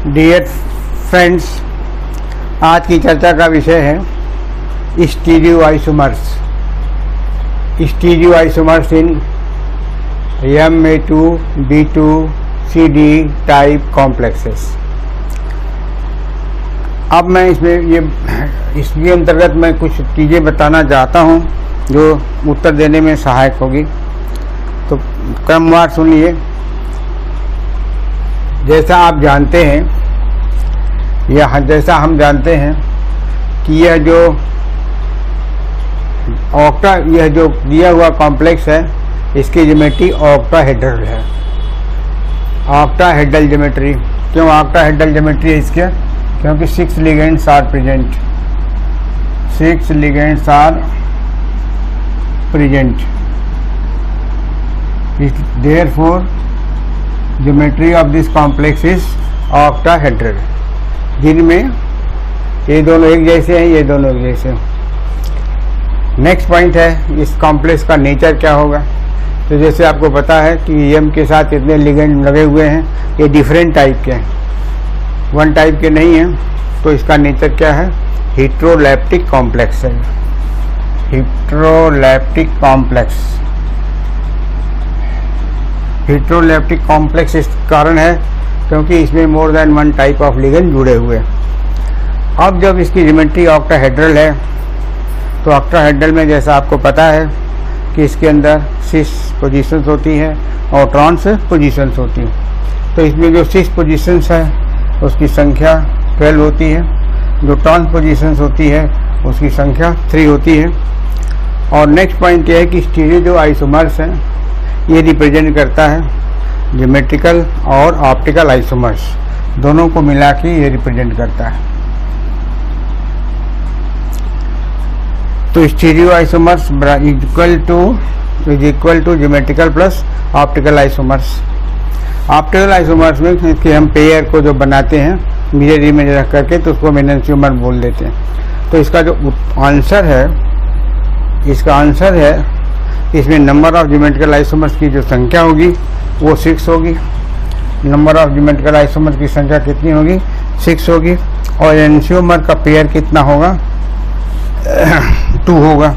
Dear friends, आज की चर्चा का विषय है स्टीरियो आइसोमर्स इन Ma2, B2, CD type complexes. अब मैं इसके अंतर्गत मैं कुछ चीज़ें बताना चाहता हूँ जो उत्तर देने में सहायक होगी। तो क्रमवार सुनिए। जैसा आप जानते हैं या जैसा हम जानते हैं कि यह जो दिया हुआ कॉम्प्लेक्स है, इसकी ज्योमेट्री ऑक्टाहेड्रल है। Octahedral geometry. क्यों ऑक्टाहेड्रल ज्योमेट्री है इसके? क्योंकि 6 ligands are present. 6 ligands are present. Therefore, geometry of this complex is octahedral, जिनमें ये दोनों एक जैसे हैं, ये दोनों एक जैसे हैं। नेक्स्ट पॉइंट है इस कॉम्प्लेक्स का नेचर क्या होगा। तो जैसे आपको पता है कि एम के साथ इतने लिगेंड लगे हुए हैं, ये डिफरेंट टाइप के हैं, वन टाइप के नहीं हैं। तो इसका नेचर क्या है? हेट्रोलैप्टिक कॉम्प्लेक्स है। हेट्रोलैप्टिक कॉम्प्लेक्स। हेट्रोलैप्टिक कॉम्प्लेक्स इस कारण है क्योंकि इसमें more than one type of ligand जुड़े हुए। अब जब इसकी ज्योमेट्री ऑक्टाहेड्रल है, तो ऑक्टाहेड्रल में जैसा आपको पता है कि इसके अंदर 6 पोजीशंस होती हैं और ट्रांस पोजीशंस होती हैं। तो इसमें जो 6 पोजीशंस है उसकी संख्या 12 होती है, जो ट्रांस पोजीशंस होती है उसकी संख्या 3 होती है। और नेक्स्ट पॉइंट यह है कि स्टीरियो जो आइसोमर्स हैं, ये रिप्रेजेंट करता है ज्योमेट्रिकल और ऑप्टिकल आइसोमर्स, दोनों को मिला के ये रिप्रेजेंट करता है। तो stereo isomers is equal to geometrical plus optical isomers. Optical isomers में कि हम पेयर को जो बनाते हैं मिरर इमेज रख करके, तो उसको मेनेंशियोमर बोल देते हैं। तो इसका जो आंसर है, इसमें नंबर ऑफ ज्योमेट्रिकल आइसोमर्स की जो संख्या होगी वो 6 होगी। नंबर ऑफ ज्योमेट्रिकल आइसोमर की संख्या कितनी होगी? 6 होगी। और एनेंशियोमर का पेयर कितना होगा? 2 होगा।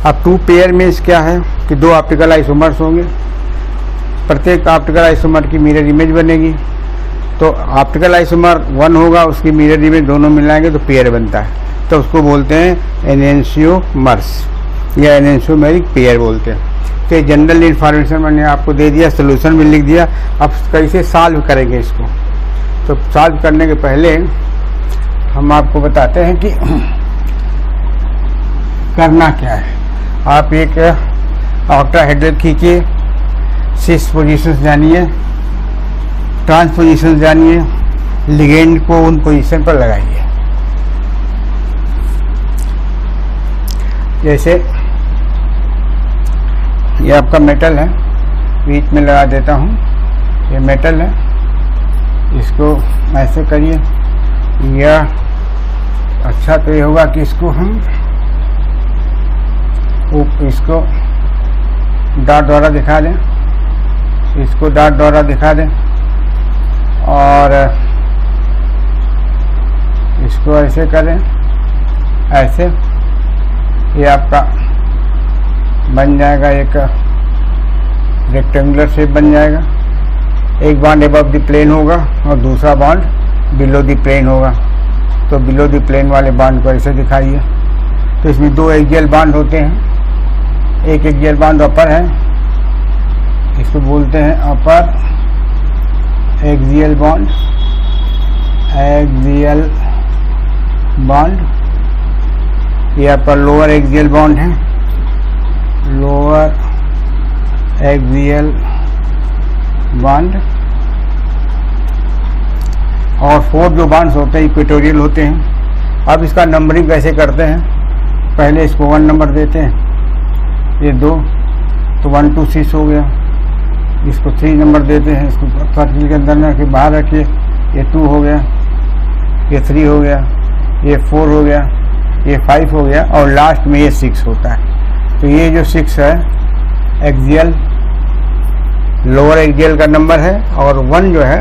अब 2 पेयर में क्या है कि 2 ऑप्टिकल आइसोमर्स होंगे, प्रत्येक ऑप्टिकल आइसोमर की मिरर इमेज बनेगी। तो ऑप्टिकल आइसोमर 1 होगा, उसकी मिरर इमेज दोनों मिलाएंगे तो पेयर बनता है। तो उसको बोलते हैं एनेंशियोमर्स या एनेंशियोमेरिक पेयर बोलते हैं। तो जनरल इन्फॉर्मेशन मैंने आपको दे दिया, सोल्यूशन भी लिख दिया। अब कैसे सॉल्व करेंगे इसको? तो सॉल्व करने के पहले हम आपको बताते हैं कि करना क्या है। आप एक ऑक्टाहेड्रल खींचिए, 6 पोजीशंस जानिए, ट्रांस पोजीशंस जानिए, लिगेंड को उन पोजीशन पर लगाइए। जैसे ये आपका मेटल है, बीच में लगा देता हूँ, ये मेटल है, इसको ऐसे करिए। या अच्छा तो ये होगा कि इसको डॉट द्वारा दिखा दें, इसको डॉट द्वारा दिखा दें और इसको ऐसे करें, ऐसे। ये आपका बन जाएगा, एक रेक्टेंगुलर शेप बन जाएगा। एक बॉन्ड अबव द प्लेन होगा और दूसरा बॉन्ड बिलो द प्लेन होगा। तो बिलो द प्लेन वाले बॉन्ड को ऐसे दिखाइए। तो इसमें 2 एक्सियल बॉन्ड होते हैं। एक एक्सियल बॉन्ड अपर है, इसको बोलते हैं अपर एक्सियल बॉन्ड। ये आपका लोअर एक्सियल बॉन्ड है, लोअर एक्सियल बॉन्ड। और 4 जो बॉन्ड्स होते हैं इक्वेटोरियल होते हैं। अब इसका नंबरिंग कैसे करते हैं? पहले इसको 1 नंबर देते हैं, ये 2, तो 1 to 6 हो गया। इसको 3 नंबर देते हैं, इसको सर्किल के अंदर में कि बाहर रखिए, ये 2 हो गया, ये 3 हो गया, ये 4 हो गया, ये 5 हो गया और लास्ट में ये 6 होता है। तो ये जो 6 है एक्सियल लोअर एक्सियल का नंबर है और 1 जो है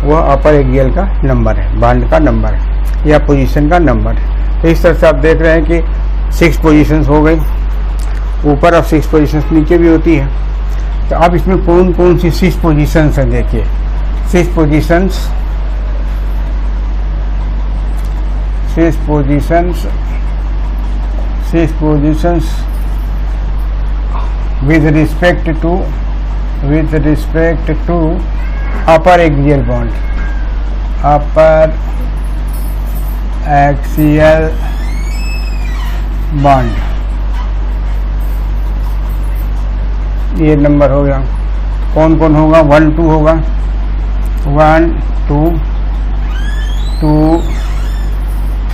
वह अपर एक्सियल का नंबर है, बॉन्ड का नंबर है या पोजीशन का नंबर है। तो इस तरह से आप देख रहे हैं कि 6 पोजीशंस हो गई ऊपर और 6 पोजीशंस नीचे भी होती है। तो अब इसमें कौन कौन सी 6 पोजीशंस हैं, देखिए 6 positions with respect to upper axial bond, upper axial bond, ये नंबर हो गया। कौन कौन होगा? 1 2 होगा, 1 2 2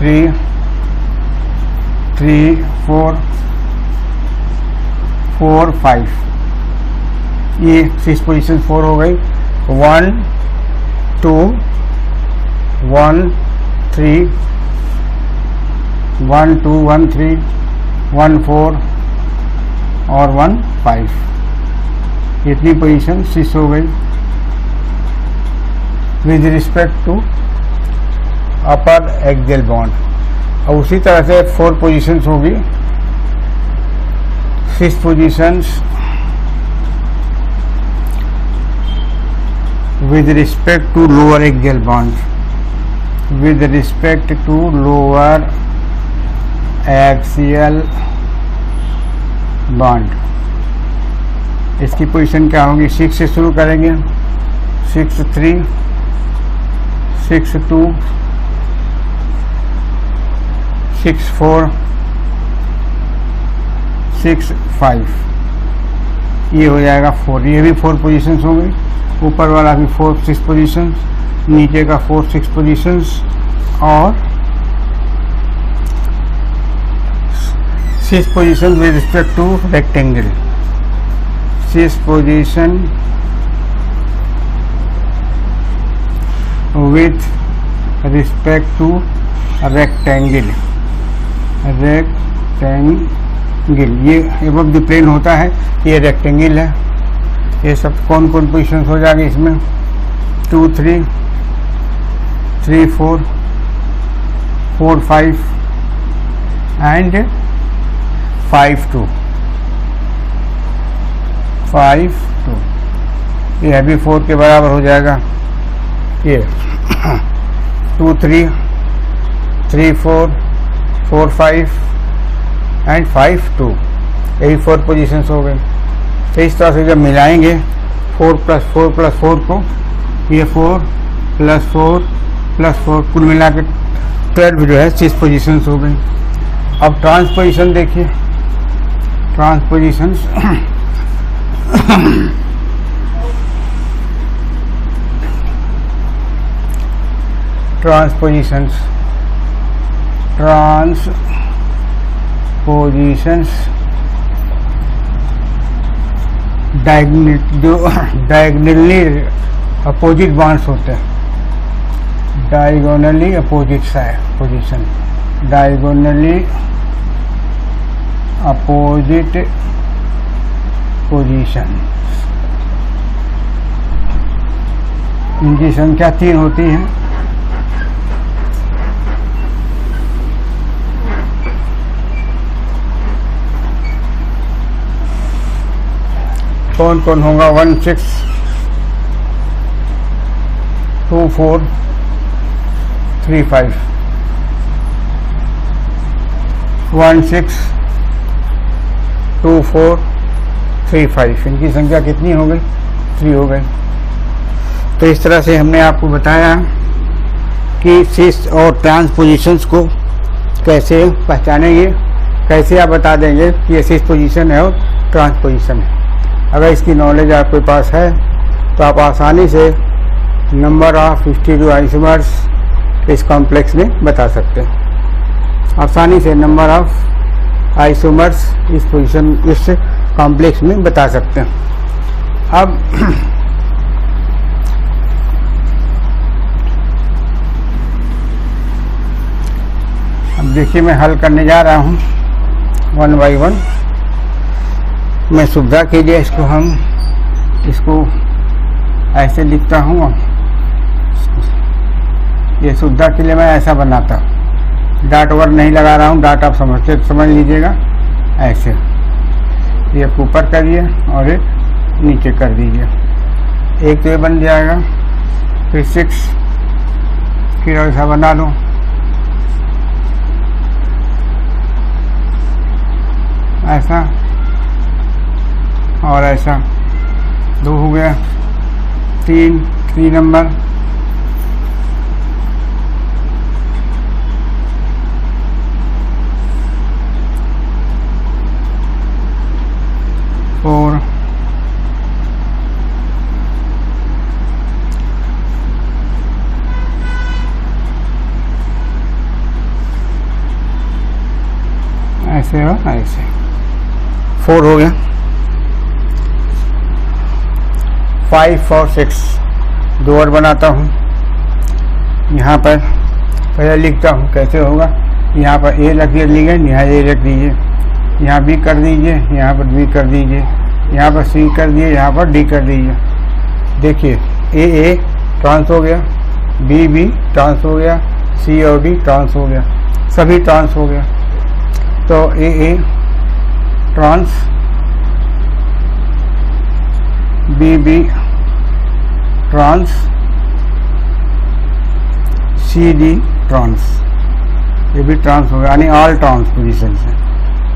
3 3 4 4 5, ये 6 पोजीशन 4 हो गई। 1 2 1 3 1 2 1 3 1 4 और 1 5, इतनी पोजीशन 6 हो गई with respect to upper axial bond. और उसी तरह से 4 पोजीशंस होगी, 6 positions with respect to lower axial bond, with respect to lower axial bond। इसकी पोजीशन क्या होगी? 6 से शुरू करेंगे, 6 3 6 2 6 4 6 5, ये हो जाएगा 4। ये भी 4 पोजीशंस हो गई, ऊपर वाला भी 4 6 पोजीशंस, नीचे का 4 6 पोजीशंस और 6 position with respect to rectangle, 6 position with respect to rectangle. ये एबव द प्लेन होता है, ये रेक्टेंगल है। ये सब कौन कौन पोजीशन हो जाएंगे इसमें? 2 3 3 4 4 5 एंड 5 2 5 2, ये भी 4 के बराबर हो जाएगा। ये 2 3 3 4 4 5 एंड 5 2, यही 4 पोजीशंस हो गई। तो इस तरह से जब मिलाएंगे 4 + 4 + 4 को, ये 4 + 4 + 4 कुल मिला के 12 जो है 6 पोजीशंस हो गई। अब ट्रांसपोजिशन देखिए, ट्रांसपोजिशंस डायगोनली अपोजिट बॉन्ड्स होते हैं, diagonally opposite position, diagonally opposite position, इनकी संख्या 3 होती है। कौन कौन होगा? 1 6 2 4 3 5, 1 6 2 4 3 5, इनकी संख्या कितनी हो गई? 3 हो गई। तो इस तरह से हमने आपको बताया कि सिस और ट्रांसपोजिशंस को कैसे पहचानेंगे, कैसे आप बता देंगे कि ये सिस पोजीशन है और ट्रांसपोजिशन है। अगर इसकी नॉलेज आपके पास है तो आप आसानी से नंबर ऑफ हिस्टीरियो आइसोमर्स इस कॉम्प्लेक्स में बता सकते हैं। आसानी से नंबर ऑफ आइसोमर्स इस पोजीशन इस कॉम्प्लेक्स में बता सकते हैं। अब देखिए, मैं हल करने जा रहा हूँ 1 by 1। मैं सुविधा के लिए इसको ऐसे लिखता हूँ। ये सुविधा के लिए मैं ऐसा बनाता हूँ, डाट वर्ड नहीं लगा रहा हूँ, डाट आप समझ लीजिएगा। ऐसे एक ऊपर करिए और एक नीचे कर दीजिए, एक तो ये बन जाएगा। फिर 6, फिर ऐसा बना लो, ऐसा और ऐसा, 2 हो गया। 3 नंबर, 4, ऐसे हो, ऐसे 4 हो गया। 5 और 6 2 और बनाता हूँ। यहाँ पर पहले लिखता हूँ कैसे होगा। यहाँ पर ए रख लीजिए, यहाँ ए रख दीजिए, यहाँ बी कर दीजिए, यहाँ पर बी कर दीजिए, यहाँ पर सी कर दिए, यहाँ पर डी कर दीजिए। देखिए ए ट्रांस हो गया, बी ट्रांस हो गया, सी और डी ट्रांस हो गया, सभी ट्रांस हो गया। तो A trans, B trans, C D trans, ये भी ट्रांस हो गया, यानी ऑल ट्रांस पोजिशन है।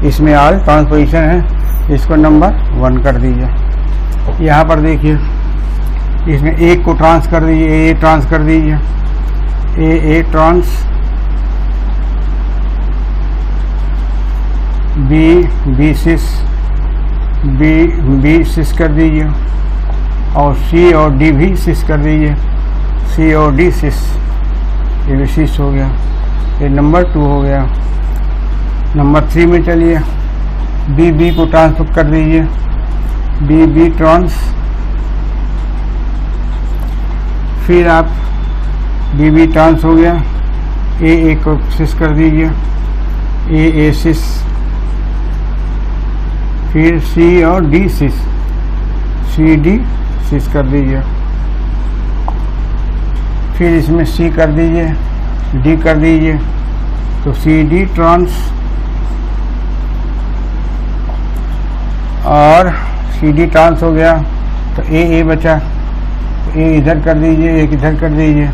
इसमें ऑल ट्रांस पोजिशन है, इसको नंबर 1 कर दीजिए। यहाँ पर देखिए इसमें एक को ट्रांस कर दीजिए, ए ट्रांस कर दीजिए, ए ट्रांस, बी सिस, बी सिस कर दीजिए, और सी और डी भी सिस कर दीजिए, सी और डी सिस, ये भी सिस हो गया। ये नंबर 2 हो गया। नंबर 3 में चलिए, बी को ट्रांसफर कर दीजिए, बी ट्रांस, फिर आप बी ट्रांस हो गया, ए को सिस कर दीजिए, ए सिस, फिर सी और डी सिस, सी डी सिस कर दीजिए, फिर इसमें सी कर दीजिए, डी कर दीजिए, तो सी डी ट्रांस, और सी डी ट्रांस हो गया। तो ए बचा, ए इधर कर दीजिए, एक इधर कर दीजिए,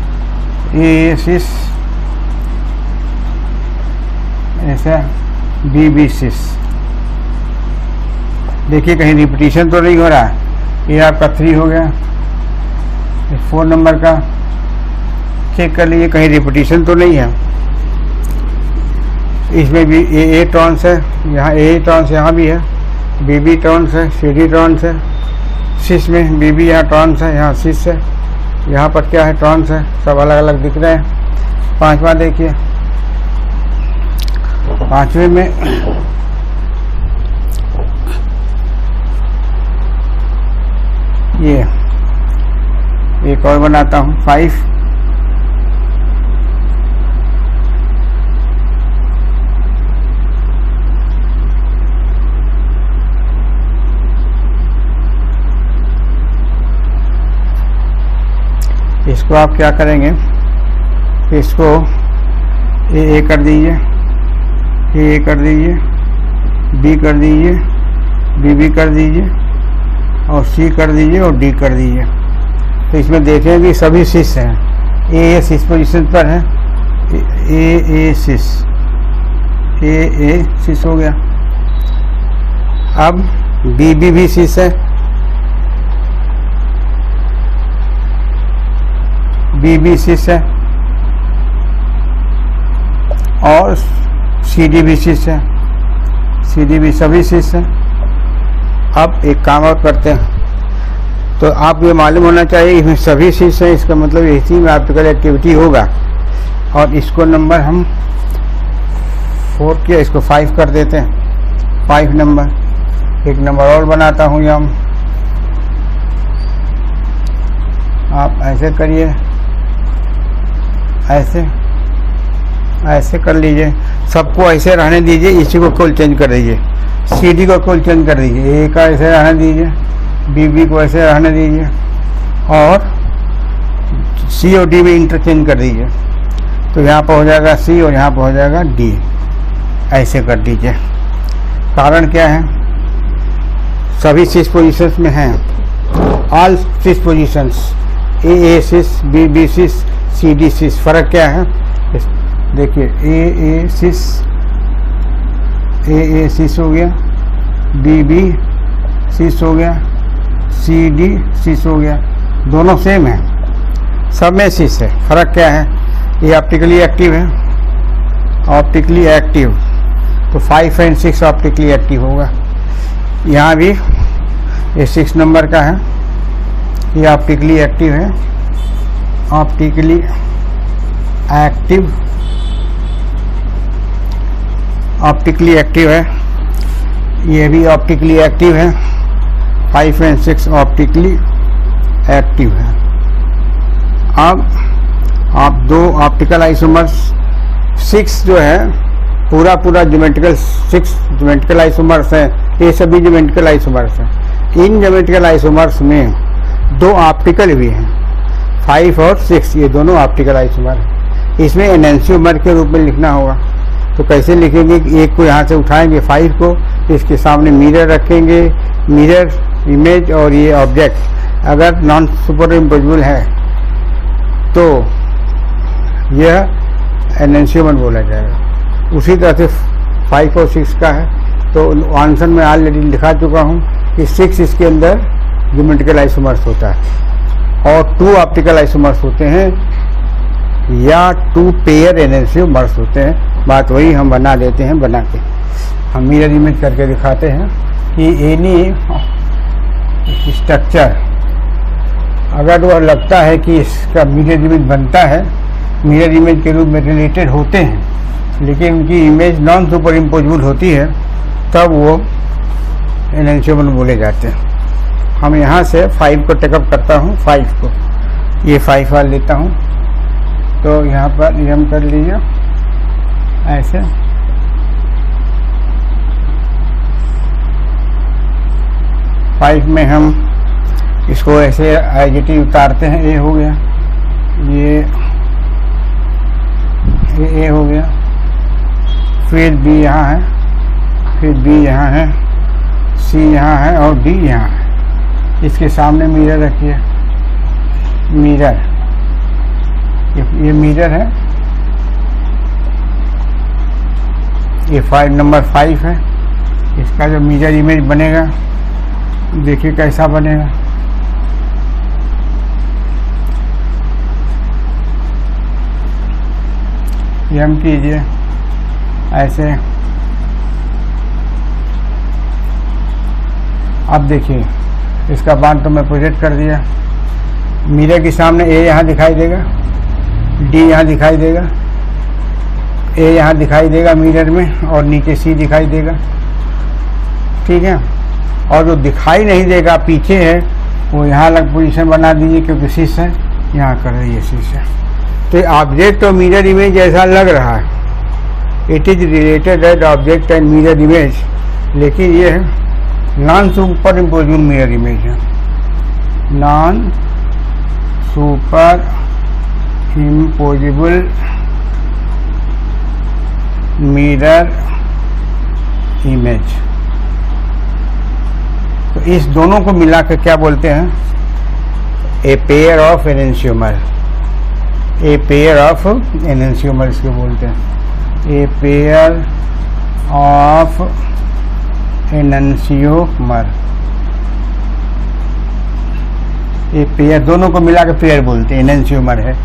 ए सिस, ऐसा बी सिस। देखिए कहीं रिपीटिशन तो नहीं हो रहा है। ये आपका 3 हो गया। 4 नंबर का चेक कर लीजिए कहीं रिपीटिशन तो नहीं है। इसमें भी ए ट्रांस है, यहाँ ए ट्रांस यहाँ भी है, बी ट्रांस है, सी डी ट्रांस है, सिस में बी यहाँ ट्रांस है, यहाँ सिस है, यहाँ पर क्या है ट्रांस है, सब अलग अलग दिख रहे हैं। 5वां देखिए, 5वें में ये एक और बनाता हूँ, 5, इसको आप क्या करेंगे, इसको ए कर दीजिए, ए कर दीजिए, बी कर दीजिए, बी कर दीजिए, और सी कर दीजिए, और डी कर दीजिए। तो इसमें देखें कि सभी सिस हैं। ए सिस पोजीशन पर है, ए सिस, ए सिस हो गया। अब बी भी सिस है, बी सिस है, और सी डी भी सिस है, सी डी भी सभी सिस है। अब एक काम और करते हैं, तो आपको ये मालूम होना चाहिए इसमें सभी सिस है, इसका मतलब इसी में ऑप्टिकल एक्टिविटी होगा। और इसको नंबर हम 4 किया, इसको 5 कर देते हैं, 5 नंबर। एक नंबर और बनाता हूँ यहाँ, आप ऐसे करिए, ऐसे कर लीजिए, सबको ऐसे रहने दीजिए, इसी को कुल चेंज कर दीजिए, सी डी को कुल चेंज कर दीजिए, ए का ऐसे रहने दीजिए, बी को ऐसे रहने दीजिए, और सी और डी में इंटरचेंज कर दीजिए। तो यहाँ पर हो जाएगा सी और यहाँ पर हो जाएगा डी, ऐसे कर दीजिए। कारण क्या है, सभी 6 पोजीशंस में हैं, ऑल 6 पोजीशंस, ए 6, बी 6, सी डी 6। फर्क क्या है देखिए, ए 6 हो गया, बी 6 हो गया, सी डी 6 हो गया, दोनों सेम है, सब में 6 है। फर्क क्या है, ये ऑप्टिकली एक्टिव है, ऑप्टिकली एक्टिव, तो 5 और 6 ऑप्टिकली एक्टिव होगा। यहाँ भी ये 6 नंबर का है, ये ऑप्टिकली एक्टिव है, ऑप्टिकली एक्टिव, ऑप्टिकली एक्टिव है, ये भी ऑप्टिकली एक्टिव है, 5 और 6 ऑप्टिकली एक्टिव है। अब आप 2 ऑप्टिकल आइसोमर्स, 6 जो है पूरा ज्योमेट्रिकल 6 ज्योमेट्रिकल आइसोमर्स हैं, ये सभी ज्योमेट्रिकल आइसोमर्स हैं। इन ज्योमेट्रिकल आइसोमर्स में 2 ऑप्टिकल भी हैं, 5 और 6, ये दोनों ऑप्टिकल आइसोमर हैं। इसमें एनेंशियोमर के रूप में लिखना होगा, तो कैसे लिखेंगे, एक को यहाँ से उठाएंगे 5 को, इसके सामने मिरर रखेंगे, मिरर इमेज और ये ऑब्जेक्ट अगर नॉन सुपर इम्पोजिबल है तो यह एनेंशियोमर बोला जाएगा। उसी तरह से 5 और 6 का है, तो आंसर में ऑलरेडी लिखा चुका हूँ कि 6 इसके अंदर ज्योमेट्रिकल आइसोमर्स होता है और 2 ऑप्टिकल आइसोमर्स होते हैं या 2 पेयर एनेंशियोमर्स होते हैं। बात वही हम बना देते हैं, बना के हम मिरर इमेज करके दिखाते हैं कि एनी स्ट्रक्चर अगर वो लगता है कि इसका मिरर इमेज बनता है, मिरर इमेज के रूप में रिलेटेड होते हैं, लेकिन उनकी इमेज नॉन सुपर इम्पोजिबल होती है, तब वो एनेंशियोमर बोले जाते हैं। हम यहाँ से 5 को टेकअप करता हूँ, 5 को, ये 5 वाला लेता हूँ, तो यहाँ पर नियम कर लीजिए ऐसे, फाइव में हम इसको ऐसे आईजीटी उतारते हैं, ए हो गया, ये ए हो गया, फिर बी यहाँ है, फिर बी यहाँ है, सी यहाँ है और डी यहाँ है। इसके सामने मिरर रखिए, मिरर, ये मिरर है, ये 5 नंबर 5 है। इसका जो मिरर इमेज बनेगा देखिए कैसा बनेगा, ये हम कीजिए ऐसे। अब देखिए इसका बांध तो मैं प्रोजेक्ट कर दिया, मिरर के सामने ए यहाँ दिखाई देगा, डी यहाँ दिखाई देगा, ए यहाँ दिखाई देगा मिरर में और नीचे सी दिखाई देगा, ठीक है। और जो दिखाई नहीं देगा पीछे है वो यहाँ अलग पोजीशन बना दीजिए, क्योंकि शीश है, यहाँ कर रही शीश है। तो ऑब्जेक्ट और मिरर इमेज ऐसा लग रहा है, it is related at object and mirror image, लेकिन ये है non super impossible mirror image है, non super impossible mirror image. तो इस दोनों को मिलाकर क्या बोलते हैं, a pair of enantiomer, a pair of enantiomer इसको बोलते हैं, ए पेयर ऑफ एनेंशियोमर। ये पेयर दोनों को मिलाकर पेयर बोलते हैं, एनेंशियोमर है।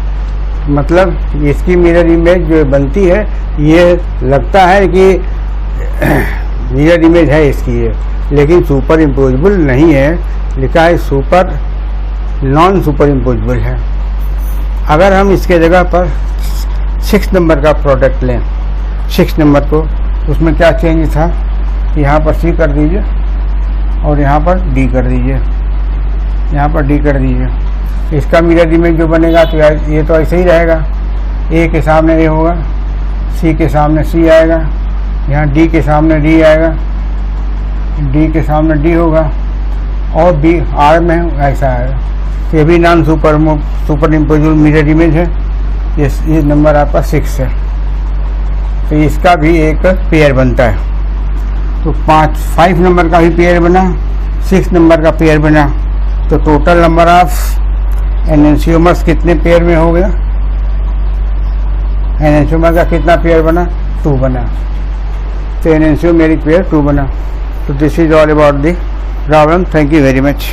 मतलब इसकी मिरर इमेज जो बनती है, ये लगता है कि मिरर इमेज है इसकी ये, लेकिन सुपर इम्पोजिबल नहीं है, लिखा है सुपर नॉन सुपर इम्पोजिबल है। अगर हम इसके जगह पर 6 नंबर का प्रोडक्ट लें, 6 नंबर को, उसमें क्या चेंज था, यहाँ पर सी कर दीजिए और यहाँ पर डी कर दीजिए, यहाँ पर डी कर दीजिए। इसका मिरर इमेज जो बनेगा तो ये तो ऐसे ही रहेगा, ए के सामने ए होगा, सी के सामने सी आएगा, यहाँ डी के सामने डी आएगा, डी के सामने डी होगा और बी आर में ऐसा आएगा। ये भी non super impossible mirror image है, ये नंबर आपका 6 है, तो इसका भी एक पेयर बनता है। तो 5 नंबर का भी पेयर बना, 6 नंबर का पेयर बना, तो टोटल नंबर ऑफ एनेंशियोमर्स कितने पेयर में हो गया? एनेंशियोमर का कितना पेयर बना? 2 बना। तो एनेंशियोमेरिक पेयर 2 बना। तो this is all about the problem. Thank you very much.